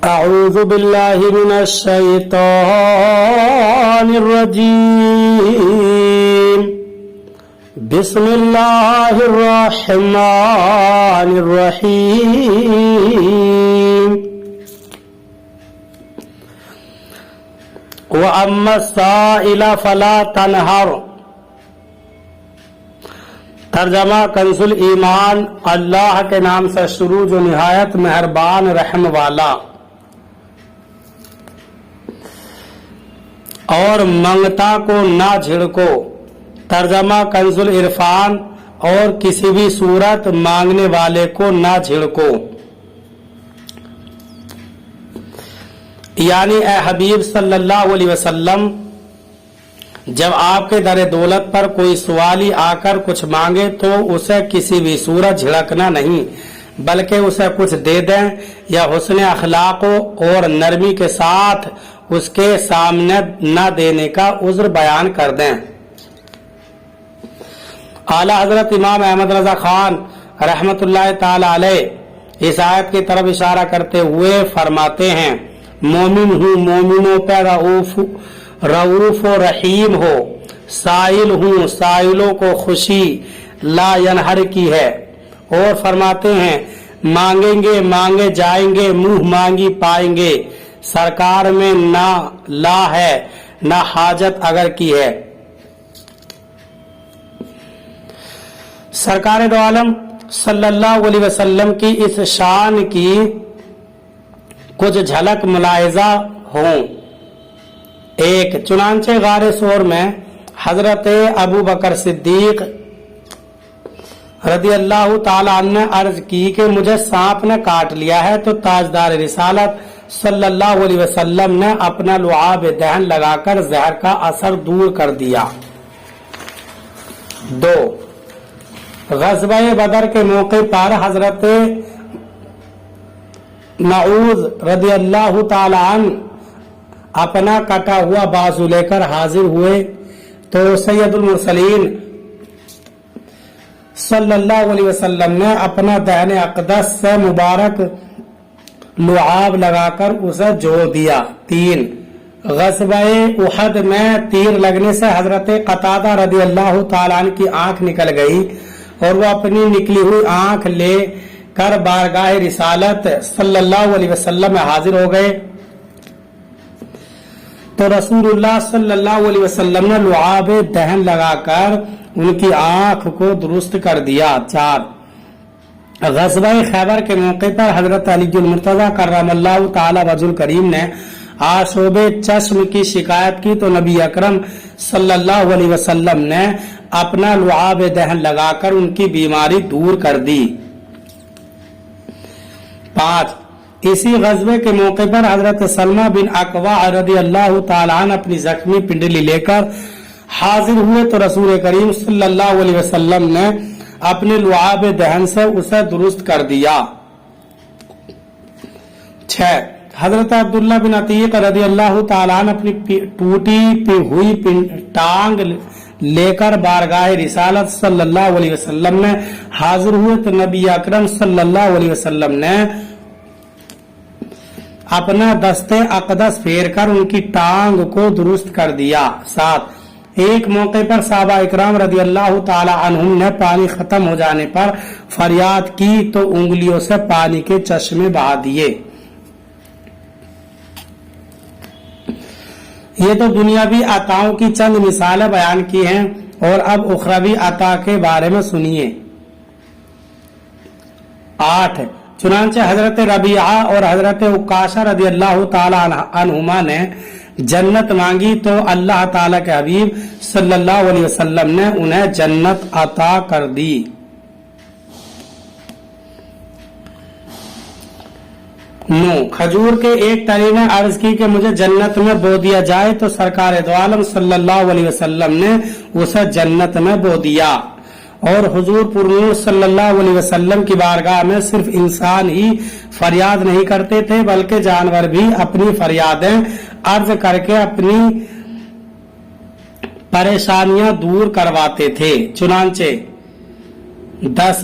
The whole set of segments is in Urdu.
أعوذ بالله من الشيطان الرجيم بسم الله الرحمن الرحيم وأما السائل فلا تنهر ترجمہ کنزُل ایمان اللہ کے نام سے شروع جو نہایت مہربان رحم والا اور منگتا کو نہ جھڑکو ترجمہ کنزُل عرفان اور کسی بھی صورت مانگنے والے کو نہ جھڑکو یعنی اے حبیب صلی اللہ علیہ وسلم جب آپ کے در دولت پر کوئی سوالی آ کر کچھ مانگے تو اسے کسی بھی صورت جھڑکنا نہیں بلکہ اسے کچھ دے دیں یا حسن اخلاق اور نرمی کے ساتھ اس کے سامنے نہ دینے کا عذر بیان کر دیں۔ اعلی حضرت امام احمد رضا خان رحمت اللہ تعالی علیہ اس آیت کی طرف اشارہ کرتے ہوئے فرماتے ہیں مومن ہوں مومنوں پہ رؤوف و رحیم ہو، سائل ہوں سائلوں کو خوشی لا ینہر کی ہے، اور فرماتے ہیں مانگیں گے مانگے جائیں گے منہ مانگی پائیں گے، سرکار میں نہ لا ہے نہ حاجت اگر کی ہے۔ سرکار دو عالم صلی اللہ علیہ وسلم کی اس شان کی کچھ جھلک ملاحظہ ہوں۔ ایک چنانچہ غار ثور میں حضرت ابو بکر صدیق رضی اللہ تعالی عنہ نے عرض کی کہ مجھے سانپ نے کاٹ لیا ہے تو تاجدار رسالت صلی اللہ علیہ وسلم نے اپنا لعاب دہن لگا کر زہر کا اثر دور کر دیا۔ دو غزوہ بدر کے موقع پر حضرت نعوذ رضی اللہ تعالی عنہ اپنا کٹا ہوا بازو لے کر حاضر ہوئے تو سید المرسلین صلی اللہ علیہ وسلم نے اپنا دہن اقدس سے مبارک لعاب لگا کر اسے جوڑ دیا۔ تین غزوہ احد میں تیر لگنے سے حضرت قتادہ رضی اللہ تعالیٰ عنہ کی آنکھ نکل گئی اور وہ اپنی نکلی ہوئی آنکھ لے کر بارگاہ رسالت صلی اللہ علیہ وسلم میں حاضر ہو گئے تو رسول اللہ صلی اللہ علیہ وسلم نے لعاب دہن لگا کر ان کی آنکھ کو درست کر دیا۔ چار غزوہ خیبر کے موقع پر حضرت علی المرتضی کرم اللہ تعالی وجہ الکریم نے آشوب چشم کی شکایت کی تو نبی اکرم صلی اللہ علیہ وسلم نے اپنا لعاب دہن لگا کر ان کی بیماری دور کر دی۔ پانچ اسی غزوے کے موقع پر حضرت سلمہ بن اکوع رضی اللہ تعالیٰ عنہ اپنی زخمی پنڈلی لے کر حاضر ہوئے تو رسول کریم صلی اللہ علیہ وسلم نے اپنے لعاب دہن سے اسے درست کر دیا۔ 6 حضرت عبداللہ بن عتیق رضی اللہ تعالیٰ عنہ اپنی ٹوٹی ہوئی ٹانگ لے کر بارگاہ رسالت صلی اللہ علیہ وسلم میں حاضر ہوئے تو نبی اکرم صلی اللہ علیہ وسلم نے اپنا دستے اقدس پھیر کر ان کی ٹانگ کو درست کر دیا۔ 7 ایک موقع پر صحابہ اکرام رضی اللہ تعالی عنہم نے پانی ختم ہو جانے پر فریاد کی تو انگلیوں سے پانی کے چشمے بہا دیے۔ یہ تو دنیاوی عطاؤں کی چند مثالیں بیان کی ہیں اور اب اخروی عطا کے بارے میں سنیے۔ 8 چنانچہ حضرت ربیعہ اور حضرت عکاشہ رضی اللہ تعالی عنہما نے جنت مانگی تو اللہ تعالی کے حبیب صلی اللہ علیہ وسلم نے انہیں جنت عطا کر دی۔ 9 کھجور کے ایک تنے نے عرض کی کہ مجھے جنت میں بو دیا جائے تو سرکار دو عالم صلی اللہ علیہ وسلم نے اسے جنت میں بو دیا، اور حضور پرنور صلی اللہ علیہ وسلم کی بارگاہ میں صرف انسان ہی فریاد نہیں کرتے تھے بلکہ جانور بھی اپنی فریادیں عرض کر کے اپنی پریشانیاں دور کرواتے تھے۔ چنانچہ 10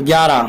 11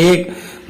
1,